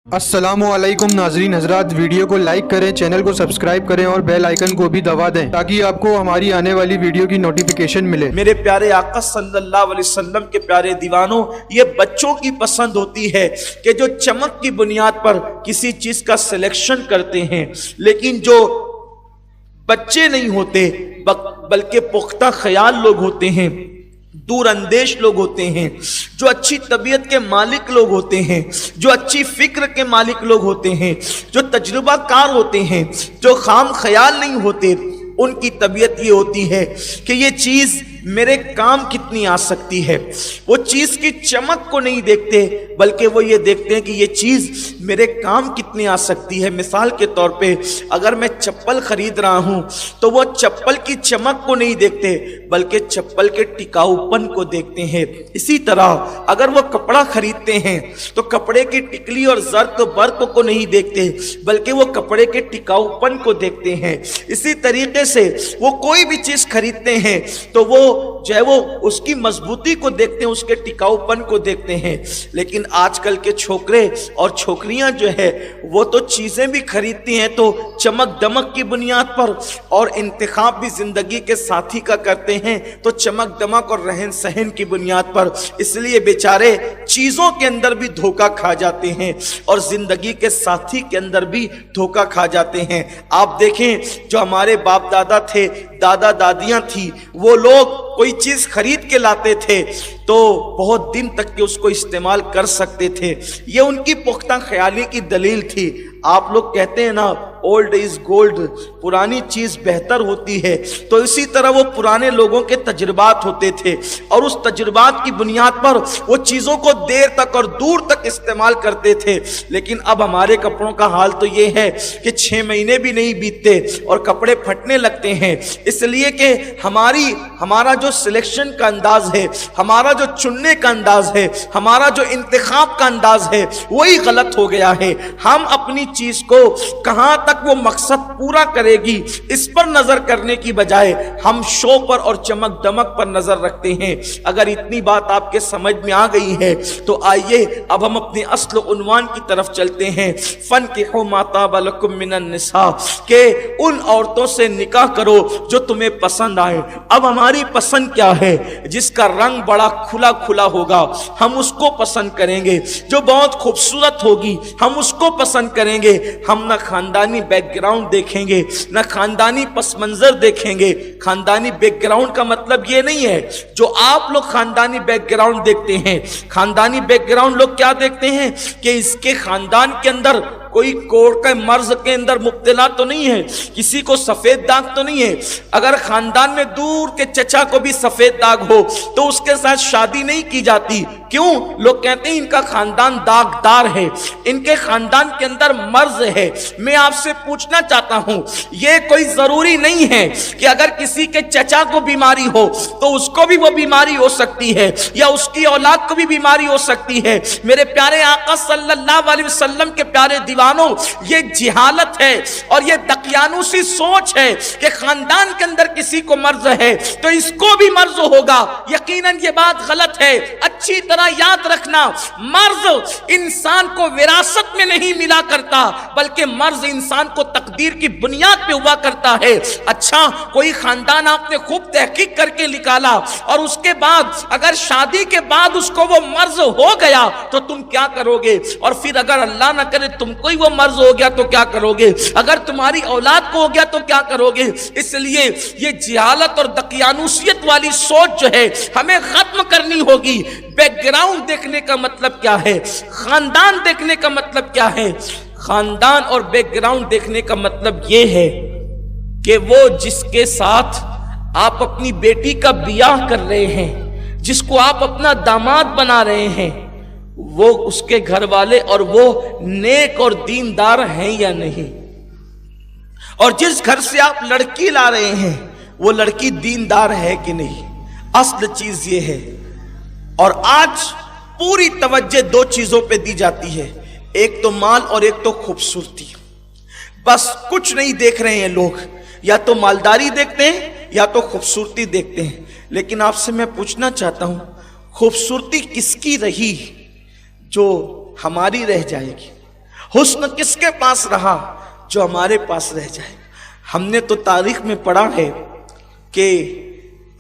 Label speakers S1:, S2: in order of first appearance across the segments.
S1: अस्सलामुअलैकुम नाजरीन हजरात, वीडियो को लाइक करें, चैनल को सब्सक्राइब करें और बेल आइकन को भी दबा दें ताकि आपको हमारी आने वाली वीडियो की नोटिफिकेशन मिले।
S2: मेरे प्यारे आका सल्लल्लाहु अलैहि वसल्लम के प्यारे दीवानों, ये बच्चों की पसंद होती है कि जो चमक की बुनियाद पर किसी चीज का सिलेक्शन करते हैं, लेकिन जो बच्चे नहीं होते बल्कि पुख्ता ख्याल लोग होते हैं, दूर अंदेश लोग होते हैं, जो अच्छी तबीयत के मालिक लोग होते हैं, जो अच्छी फिक्र के मालिक लोग होते हैं, जो तजुर्बाकार होते हैं, जो खाम ख्याल नहीं होते, उनकी तबीयत ये होती है कि ये चीज मेरे काम कितनी आ सकती है। वो चीज की चमक को नहीं देखते बल्कि वो ये देखते हैं कि ये चीज मेरे काम कितनी आ सकती है। मिसाल के तौर पे अगर मैं चप्पल खरीद रहा हूं तो वो चप्पल की चमक को नहीं देखते बल्कि चप्पल के टिकाऊपन को देखते हैं। इसी तरह अगर वो कपड़ा खरीदते हैं तो कपड़े की टिकली और जर्क बर्क को नहीं देखते बल्कि वो कपड़े के टिकाऊपन को देखते हैं। इसी तरीके से वो कोई भी चीज खरीदते हैं तो वो जो है वो उसकी मजबूती को देखते हैं, उसके टिकाऊपन को देखते हैं। लेकिन आजकल के छोकरे और छोकरियां जो है वो तो चीजें भी खरीदती हैं तो चमक दमक की बुनियाद पर, और इंतखाब भी जिंदगी के साथी का करते हैं तो चमक दमक और रहन सहन की बुनियाद पर। इसलिए बेचारे चीजों के अंदर भी धोखा खा जाते हैं और जिंदगी के साथी के अंदर भी धोखा खा जाते हैं। आप देखें, जो हमारे बाप दादा थे, दादा दादियां थी, वो लोग कोई चीज खरीद के लाते थे तो बहुत दिन तक के उसको इस्तेमाल कर सकते थे। ये उनकी पुख्ता ख्याली की दलील थी। आप लोग कहते हैं ना, ओल्ड इज गोल्ड, पुरानी चीज बेहतर होती है, तो इसी तरह वो पुराने लोगों के तजुर्बात होते थे और उस तजुर्बात की बुनियाद पर वो चीजों को देर तक और दूर तक इस्तेमाल करते थे। लेकिन अब हमारे कपड़ों का हाल तो ये है कि 6 महीने भी नहीं बीतते और कपड़े फटने लगते हैं, इसलिए कि हमारा जो सिलेक्शन का अंदाज है, हमारा जो चुनने का अंदाज है, हमारा जो इंतखाब का अंदाज है, वही गलत हो गया है। हम अपनी चीज को कहां तक वो मकसद पूरा करेगी इस पर नजर करने की बजाय हम शो पर और चमक दमक पर नजर रखते हैं। अगर इतनी बात आपके समझ में आ गई है तो आइए अब हम अपने अस्ल उन्वान की तरफ चलते हैं। फनकिहू मा ताबा लकुम मिनन निसा, के उन औरतों से निकाह करो जो तुम्हें पसंद आए। अब हमारी पसंद क्या है? जिसका रंग बड़ा खुला खुला होगा हम उसको पसंद करेंगे, जो बहुत खूबसूरत होगी हम उसको पसंद करेंगे। हम ना खानदानी बैकग्राउंड देखेंगे, ना खानदानी पस मंजर देखेंगे। खानदानी बैकग्राउंड का मतलब ये नहीं है जो आप लोग खानदानी बैकग्राउंड देखते हैं। खानदानी बैकग्राउंड लोग क्या देखते हैं कि इसके खानदान के अंदर कोई कोड़ का मर्ज के अंदर मुब्तला तो नहीं है, किसी को सफेद दाग तो नहीं है। अगर खानदान में दूर के चचा को भी सफेद दाग हो तो उसके साथ शादी नहीं की जाती। क्यों? लोग कहते हैं इनका खानदान दागदार है, इनके खानदान के अंदर मर्ज है। मैं आपसे पूछना चाहता हूं, यह कोई जरूरी नहीं है कि अगर किसी के चचा को बीमारी हो तो उसको भी वो बीमारी हो सकती है या उसकी औलाद को भी बीमारी हो सकती है। मेरे प्यारे आका सल्लल्लाहु अलैहि वसल्लम के प्यारे दीवानों, ये जिहालत है और ये दकियानुसी सोच है कि खानदान के अंदर किसी को मर्ज है तो इसको भी मर्ज होगा। यकीनन ये बात गलत है। अच्छी तरह याद रखना, मर्ज इंसान को विरासत में नहीं मिला करता बल्कि मर्ज इंसान को तकदीर की बुनियाद पे हुआ करता है। अच्छा, कोई खानदान आपने खूब तहकीक करके निकाला और उसके बाद अगर शादी के बाद उसको वो मर्ज हो गया तो तुम क्या करोगे? और फिर अगर अल्लाह ना करे तुमको ही वो मर्ज हो गया तो क्या करोगे? अगर तुम्हारी औलाद को हो गया तो क्या करोगे? इसलिए ये जिहालत और दकियानुसियत वाली सोच जो है हमें खत्म करनी होगी। बैकग्राउंड देखने का मतलब क्या है? खानदान देखने का मतलब क्या है? खानदान और बैकग्राउंड देखने का मतलब यह है कि वो जिसके साथ आप अपनी बेटी का बियाह कर रहे हैं, जिसको आप अपना दामाद बना रहे हैं, वो उसके घर वाले और वो नेक और दीनदार हैं या नहीं। और जिस घर से आप लड़की ला रहे हैं वो लड़की दीनदार है कि नहीं। असल चीज ये है। और आज पूरी तवज्जो 2 चीजों पे दी जाती है, एक तो माल और एक तो खूबसूरती। बस कुछ नहीं देख रहे हैं लोग, या तो मालदारी देखते हैं या तो खूबसूरती देखते हैं। लेकिन आपसे मैं पूछना चाहता हूं, खूबसूरती किसकी रही जो हमारी रह जाएगी? حسن کس کے پاس رہا؟ جو ہمارے پاس رہ جائے۔ ہم نے تو تاریخ میں پڑھا ہے کہ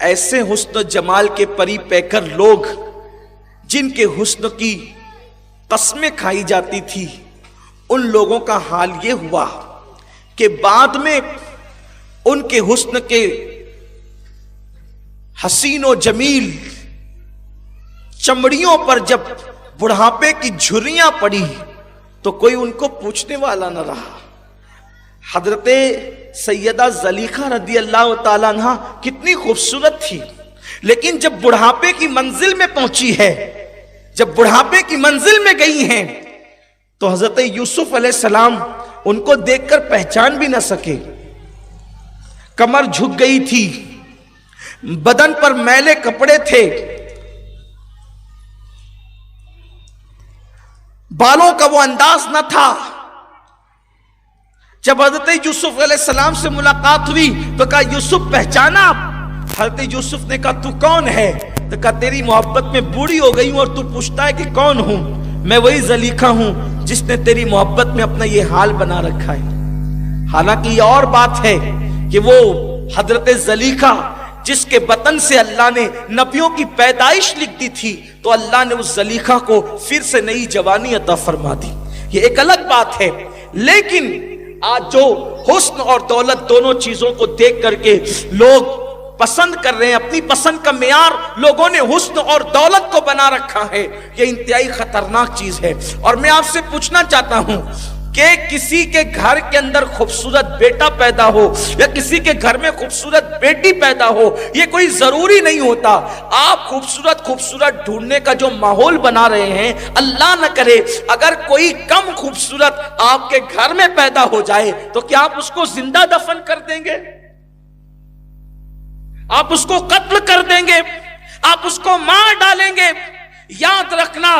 S2: ایسے حسن و جمال کے پری پیکر لوگ جن کے حسن کی قسمیں کھائی جاتی تھی، ان لوگوں کا حال یہ ہوا کہ بعد میں ان کے حسن کے حسین و جمیل چمڑیوں پر جب بڑھاپے کی جھریاں پڑی تو کوئی ان کو پوچھنے والا نہ رہا۔ حضرت سیدہ زلیخا رضی اللہ تعالیٰ عنہ کتنی خوبصورت تھی، لیکن جب بڑھاپے کی منزل میں پہنچی ہے، جب بڑھاپے کی منزل میں گئی ہیں، تو حضرت یوسف علیہ السلام ان کو دیکھ کر پہچان بھی نہ سکے۔ کمر جھک گئی تھی، بدن پر میلے کپڑے تھے، بالوں کا وہ انداز نہ تھا۔ جب حضرت یوسف علیہ السلام سے ملاقات ہوئی تو کہا یوسف پہچانا آپ؟ حضرت یوسف نے کہا تو کون ہے؟ تو کہا تیری محبت میں بوڑھی ہو گئی ہوں اور تو پوچھتا ہے کہ کون ہوں؟ میں وہی زلیخا ہوں جس نے تیری محبت میں اپنا یہ حال بنا رکھا ہے۔ حالانکہ یہ اور بات ہے کہ وہ حضرت زلیخا جس کے بطن سے اللہ نے نبیوں کی پیدائش لکھ دی تھی، تو اللہ نے اس زلیخا کو پھر سے نئی جوانی عطا فرما دی، یہ ایک الگ بات ہے۔ لیکن آج جو حسن اور دولت دونوں چیزوں کو دیکھ کر کے لوگ پسند کر رہے ہیں، اپنی پسند کا معیار لوگوں نے حسن اور دولت کو بنا رکھا ہے، یہ انتہائی خطرناک چیز ہے۔ اور میں آپ سے پوچھنا چاہتا ہوں کہ کسی کے گھر کے اندر خوبصورت بیٹا پیدا ہو یا کسی کے گھر میں خوبصورت بیٹی پیدا ہو، یہ کوئی ضروری نہیں ہوتا۔ آپ خوبصورت ڈھونڈنے کا جو ماحول بنا رہے ہیں، اللہ نہ کرے اگر کوئی کم خوبصورت آپ کے گھر میں پیدا ہو جائے تو کیا آپ اس کو زندہ دفن کر دیں گے؟ آپ اس کو قتل کر دیں گے؟ آپ اس کو مار ڈالیں گے؟ یاد رکھنا،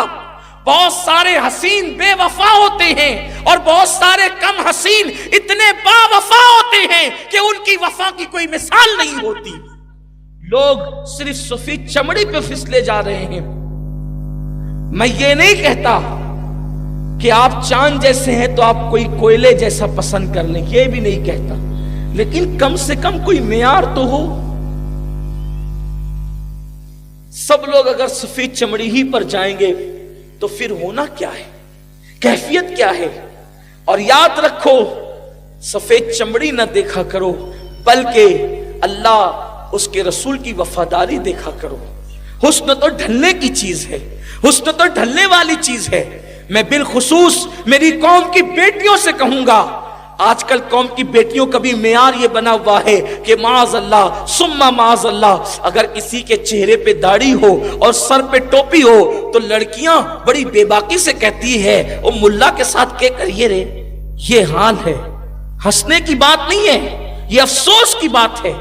S2: بہت سارے حسین بے وفا ہوتے ہیں اور بہت سارے کم حسین اتنے با وفا ہوتے ہیں کہ ان کی وفا کی کوئی مثال نہیں ہوتی۔ لوگ صرف سفید چمڑی پہ پھسلے جا رہے ہیں۔ میں یہ نہیں کہتا کہ آپ چاند جیسے ہیں تو آپ کوئی کوئلے جیسا پسند کر لیں، یہ بھی نہیں کہتا، لیکن کم سے کم کوئی معیار تو ہو۔ سب لوگ اگر سفید چمڑی ہی پر جائیں گے تو پھر ہونا کیا ہے، کیفیت کیا ہے؟ اور یاد رکھو، سفید چمڑی نہ دیکھا کرو بلکہ اللہ اس کے رسول کی وفاداری دیکھا کرو۔ حسن تو ڈھلنے کی چیز ہے، حسن تو ڈھلنے والی چیز ہے۔ میں بالخصوص میری قوم کی بیٹیوں سے کہوں گا، آج کل قوم کی بیٹیوں کا بھی معیار یہ بنا ہوا ہے کہ معاذ اللہ ثم معاذ اللہ، اگر کسی کے چہرے پہ داڑھی ہو اور سر پہ ٹوپی ہو تو لڑکیاں بڑی بے باکی سے کہتی ہے او ملا کے ساتھ کیا کریے رے۔ یہ حال ہے، ہنسنے کی بات نہیں ہے، یہ افسوس کی بات ہے،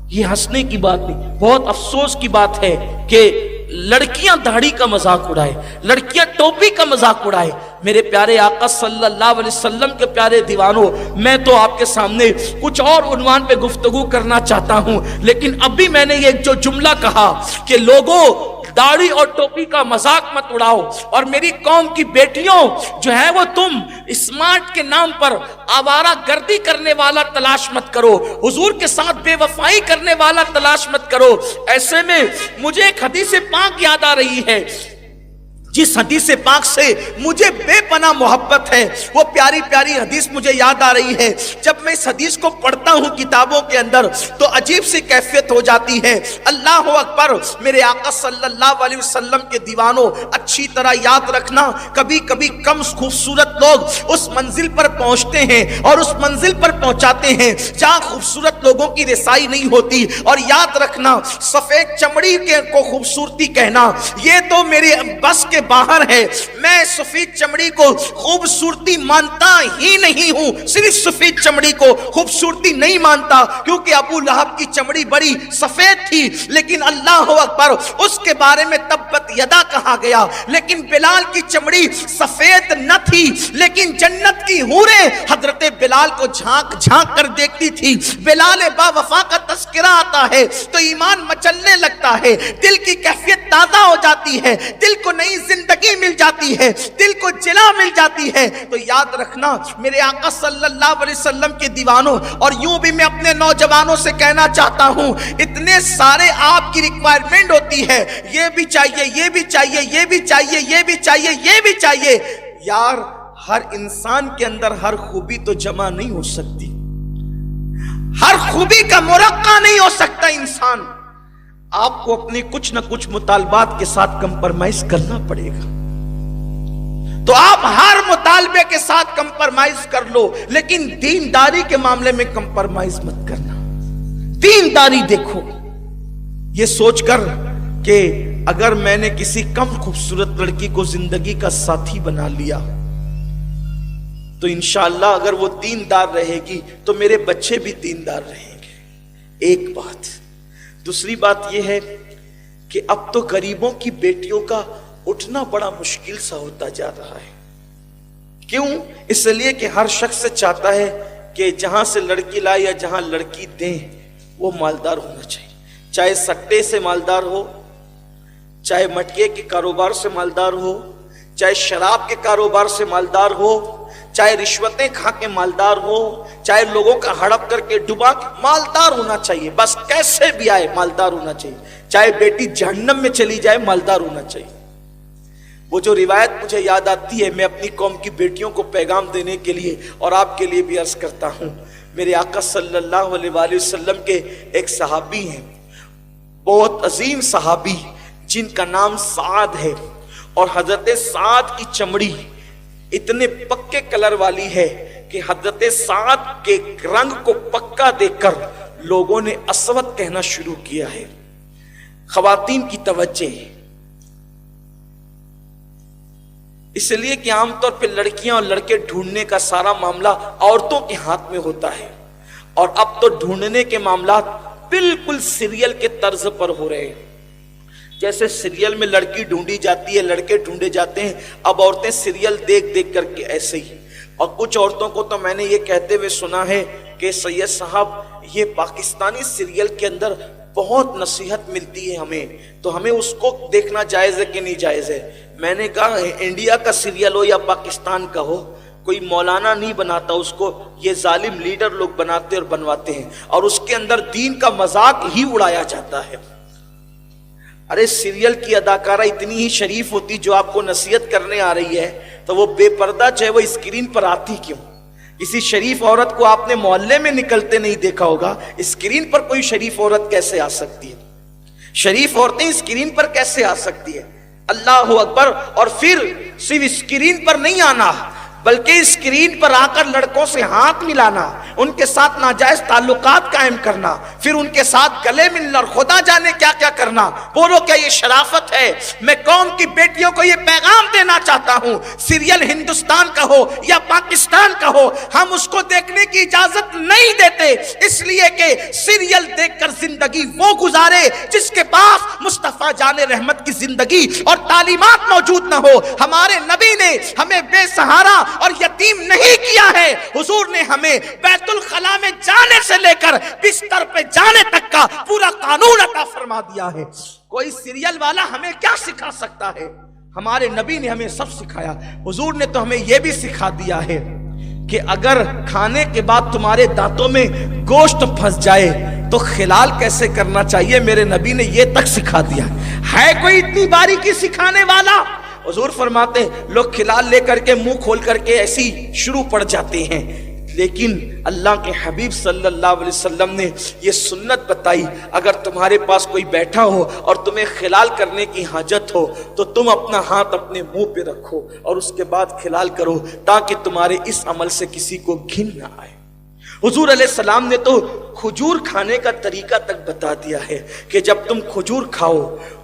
S2: یہ ہنسنے کی بات نہیں، بہت افسوس کی بات ہے کہ لڑکیاں داڑھی کا مذاق اڑائے، لڑکیاں ٹوپی کا مذاق اڑائے۔ میرے پیارے آقا صلی اللہ علیہ وسلم کے پیارے دیوانوں، میں تو آپ کے سامنے کچھ اور عنوان پہ گفتگو کرنا چاہتا ہوں، لیکن ابھی میں نے یہ جو جملہ کہا کہ لوگوں داڑھی اور ٹوپی کا مذاق مت اڑاؤ، اور میری قوم کی بیٹیوں جو ہے وہ تم اسمارٹ کے نام پر آوارہ گردی کرنے والا تلاش مت کرو، حضور کے ساتھ بے وفائی کرنے والا تلاش مت کرو۔ ایسے میں مجھے ایک حدیث پاک یاد آ رہی ہے، جس حدیث پاک سے مجھے بے پناہ محبت ہے، وہ پیاری پیاری حدیث مجھے یاد آ رہی ہے۔ جب میں اس حدیث کو پڑھتا ہوں کتابوں کے اندر تو عجیب سی کیفیت ہو جاتی ہے۔ اللہ اکبر، میرے آقا صلی اللہ علیہ وسلم کے دیوانوں اچھی طرح یاد رکھنا، کبھی کبھی کم خوبصورت لوگ اس منزل پر پہنچتے ہیں اور اس منزل پر پہنچاتے ہیں جہاں خوبصورت لوگوں کی رسائی نہیں ہوتی۔ اور یاد رکھنا، سفید چمڑی کو خوبصورتی کہنا یہ تو میرے بس کے باہر ہے۔ میں سفید چمڑی کو خوبصورتی مانتا ہی نہیں ہوں، صرف سفید چمڑی کو خوبصورتی نہیں مانتا، کیونکہ ابو لہب کی چمڑی بڑی سفید تھی، لیکن اللہ اکبر اس کے بارے میں تبت یدا کہا گیا۔ لیکن بلال کی چمڑی سفید نہ تھی، لیکن جنت کی حوریں حضرت بلال کو جھانک جھانک کر دیکھتی تھی۔ بلال با وفا کا تذکرہ آتا ہے تو ایمان مچلنے لگتا ہے، دل کی کیفیت تازہ ہو جاتی ہے، دل کو نئی जिंदगी मिल जाती है, दिल को जिला मिल जाती है। तो याद रखना मेरे आका सल्लल्लाहु अलैहि वसल्लम के दीवानों, और यूं भी मैं अपने नौजवानों से कहना चाहता हूं, इतने सारे आपकी रिक्वायरमेंट होती है, ये भी चाहिए, ये भी चाहिए, ये भी चाहिए, ये भी चाहिए, ये भी चाहिए। यार हर इंसान के अंदर हर खूबी तो जमा नहीं हो सकती, हर खूबी का मुरक्का नहीं हो सकता इंसान। आपको अपनी कुछ न कुछ मुतालबात के साथ कंप्रोमाइज करना पड़ेगा। तो आप हर मुतालबे के साथ कंप्रोमाइज कर लो, लेकिन दीनदारी के मामले में कंप्रोमाइज मत करना। दीनदारी देखो, ये सोचकर कि अगर मैंने किसी कम खूबसूरत लड़की को जिंदगी का साथी बना लिया तो इंशाअल्लाह अगर वो दीनदार रहेगी तो मेरे बच्चे भी दीनदार रहेंगे। एक बात। दूसरी बात यह है कि अब तो गरीबों की बेटियों का उठना बड़ा मुश्किल सा होता जा रहा है। क्यों? इसलिए कि हर शख्स चाहता है कि जहां से लड़की लाए या जहां लड़की दें वो मालदार होना चाहिए, चाहे सट्टे से मालदार हो, चाहे मटके के कारोबार से मालदार हो, चाहे शराब के कारोबार से मालदार हो, चाहे रिश्वतें खा के मालदार हो, चाहे लोगों का हड़प करके डुबा के मालदार होना चाहिए। बस कैसे भी आए मालदार होना चाहिए, चाहे बेटी जहन्नम में चली जाए मालदार होना चाहिए। वो जो रिवायत मुझे याद आती है, मैं अपनी कौम की बेटियों को पैगाम देने के लिए और आपके लिए भी अर्ज करता हूं। मेरे आका सल्लल्लाहु अलैहि वसल्लम के एक सहाबी हैं, बहुत अजीम सहाबी, जिनका नाम साद है, और हजरत साद की चमड़ी इतने पक्के कलर वाली है कि हजरत साद के रंग को पक्का देखकर लोगों ने असवद कहना शुरू किया है। खवातीन की तवज्जो, इसलिए कि आमतौर पर लड़कियां और लड़के ढूंढने का सारा मामला औरतों के हाथ में होता है, और अब तो ढूंढने के मामला बिल्कुल सीरियल के तर्ज पर हो रहे हैं। जैसे सीरियल में लड़की ढूंढी जाती है, लड़के ढूंढे जाते हैं, अब औरतें सीरियल देख देख करके ऐसे ही। और कुछ औरतों को तो मैंने ये कहते हुए सुना है कि सैयद साहब ये पाकिस्तानी सीरियल के अंदर बहुत नसीहत मिलती है हमें, तो हमें उसको देखना जायज़ है कि नहीं जायज़ है। मैंने कहा इंडिया का सीरियल हो या पाकिस्तान का हो, कोई मौलाना नहीं बनाता उसको, ये जालिम लीडर लोग बनाते और बनवाते हैं, और उसके अंदर दीन का मजाक ही उड़ाया जाता है। अरे सीरियल की अदाकारा इतनी ही शरीफ होती जो आपको नसीहत करने आ रही है, तो वो बेपर्दा चाहे वो स्क्रीन पर आती क्यों? किसी शरीफ औरत को आपने मोहल्ले में निकलते नहीं देखा होगा, स्क्रीन पर कोई शरीफ औरत कैसे आ सकती है? शरीफ औरतें स्क्रीन पर कैसे आ सकती है? अल्लाह अकबर। और फिर सिर्फ स्क्रीन पर नहीं आना, बल्कि स्क्रीन पर आकर लड़कों से हाथ मिलाना, उनके साथ नाजायज ताल्लुकात कायम करना, फिर उनके साथ गले मिलना और खुदा जाने क्या क्या करना। बोलो क्या ये शराफत है? मैं कौम की बेटियों को ये पैगाम देना चाहता हूं, सीरियल हिंदुस्तान का हो या पाकिस्तान का हो, हम उसको देखने की इजाजत नहीं देते, इसलिए कि सीरियल देखकर जिंदगी वो गुजारे जिसके पास मुस्तफा जाने रहमत की जिंदगी और तालीमात मौजूद न हो। हमारे नबी ने हमें बेसहारा और यतीम नहीं किया है, हुजूर ने हमें बैतुल खला में जाने से लेकर बिस्तर पे जाने तक का पूरा कानून अता फरमा दिया है। कोई सीरियल वाला हमें क्या सिखा सकता है? हमारे नबी ने हमें सब सिखाया। हुजूर ने तो हमें यह भी सिखा दिया है कि अगर खाने के बाद तुम्हारे दांतों में गोश्त फंस जाए तो खिलाल कैसे करना चाहिए, मेरे नबी ने यह तक सिखा दिया है। कोई इतनी बारीकी सिखाने वाला? हुजूर फरमाते लोग खिलाल लेकर के मुंह खोल करके ऐसी शुरू पड़ जाते हैं, लेकिन अल्लाह के हबीब सल्लल्लाहु अलैहि वसल्लम ने ये सुन्नत बताई, अगर तुम्हारे पास कोई बैठा हो और तुम्हें खिलाल करने की हाजत हो तो तुम अपना हाथ अपने मुंह पे रखो और उसके बाद खिलाल करो, ताकि तुम्हारे इस अमल से किसी को घिन ना आए। हुजूर अलैहि सलाम ने तो खजूर खाने का तरीका तक बता दिया है कि जब तुम खजूर खाओ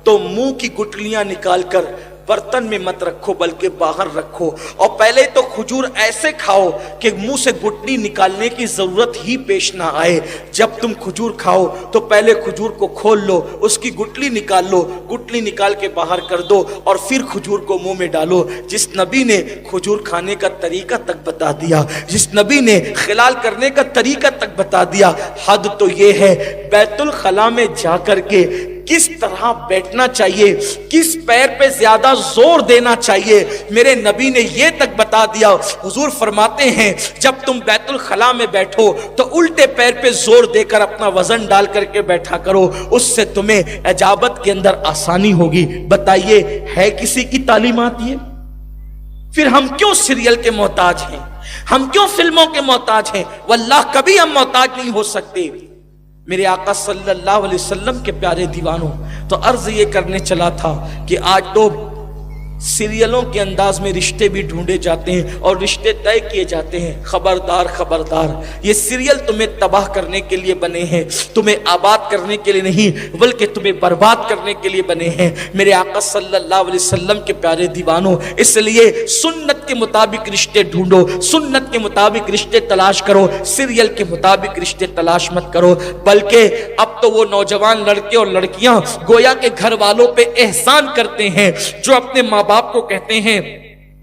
S2: तो मुंह की गुठलियां निकालकर बर्तन में मत रखो बल्कि बाहर रखो, और पहले तो खजूर ऐसे खाओ कि मुंह से गुठली निकालने की जरूरत ही पेश ना आए। जब तुम खजूर खाओ तो पहले खजूर को खोल लो, उसकी गुठली निकाल लो, गुठली निकाल के बाहर कर दो और फिर खजूर को मुंह में डालो। जिस नबी ने खजूर खाने का तरीका तक बता दिया, जिस नबी ने खिलाल करने का तरीका तक बता दिया, हद तो ये है बैतुल खला में जाकर के किस तरह बैठना चाहिए, किस पैर पे ज्यादा जोर देना चाहिए, मेरे नबी ने ये तक बता दिया। हुजूर फरमाते हैं जब तुम बैतुल खला में बैठो तो उल्टे पैर पे जोर देकर अपना वजन डाल करके बैठा करो, उससे तुम्हें इजाबत के अंदर आसानी होगी। बताइए है किसी की तालीमात ये? फिर हम क्यों सीरियल के मोहताज हैं, हम क्यों फिल्मों के मोहताज हैं? वल्लाह कभी हम मोहताज नहीं हो सकते। मेरे आका सल्लल्लाहु अलैहि वसल्लम के प्यारे दीवानों, तो अर्ज ये करने चला था कि आज तो सीरियलों के अंदाज में रिश्ते भी ढूंढे जाते हैं और रिश्ते तय किए जाते हैं। खबरदार खबरदार, ये सीरियल तुम्हें तबाह करने के लिए बने हैं, तुम्हें आबाद करने के लिए नहीं बल्कि तुम्हें बर्बाद करने के लिए बने हैं मेरे आका सल्लल्लाहु अलैहि वसल्लम के प्यारे दीवानों। इसलिए सुन्नत के मुताबिक रिश्ते ढूंढो, सुन्नत के मुताबिक रिश्ते तलाश करो, सीरियल के मुताबिक रिश्ते तलाश मत करो। बल्कि अब तो वो नौजवान लड़के और लड़कियां गोया के घर वालों पे एहसान करते हैं जो अपने माँ बाप को कहते हैं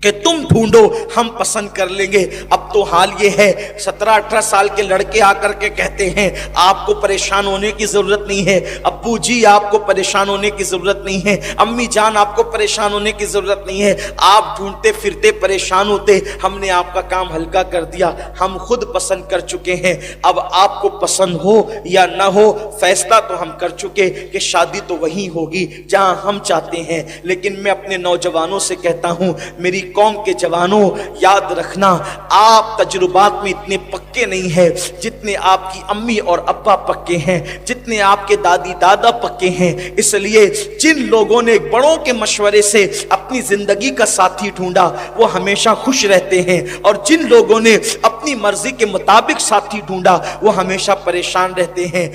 S2: कि तुम ढूंढो हम पसंद कर लेंगे। अब तो हाल ये है 17-18 साल के लड़के आकर के कहते हैं आपको परेशान होने की जरूरत नहीं है, अब्बू जी आपको परेशान होने की जरूरत नहीं है, अम्मी जान आपको परेशान होने की जरूरत नहीं है, आप ढूंढते फिरते परेशान होते, हमने आपका काम हल्का कर दिया, हम खुद पसंद कर चुके हैं। अब आपको पसंद हो या ना हो, फैसला तो हम कर चुके कि शादी तो वहीं होगी जहां हम चाहते हैं। लेकिन मैं अपने नौजवानों से कहता हूं, मेरी कौम के जवानों याद रखना, आप तजुर्बात में इतने पक्के नहीं है जितने आपकी अम्मी और अब्बा पक्के हैं, जितने आपके दादी दादा पक्के हैं। इसलिए जिन लोगों ने बड़ों के मशवरे से अपनी जिंदगी का साथी ढूंढा वो हमेशा खुश रहते हैं, और जिन लोगों ने अपनी मर्जी के मुताबिक साथी ढूंढा वो हमेशा परेशान रहते हैं।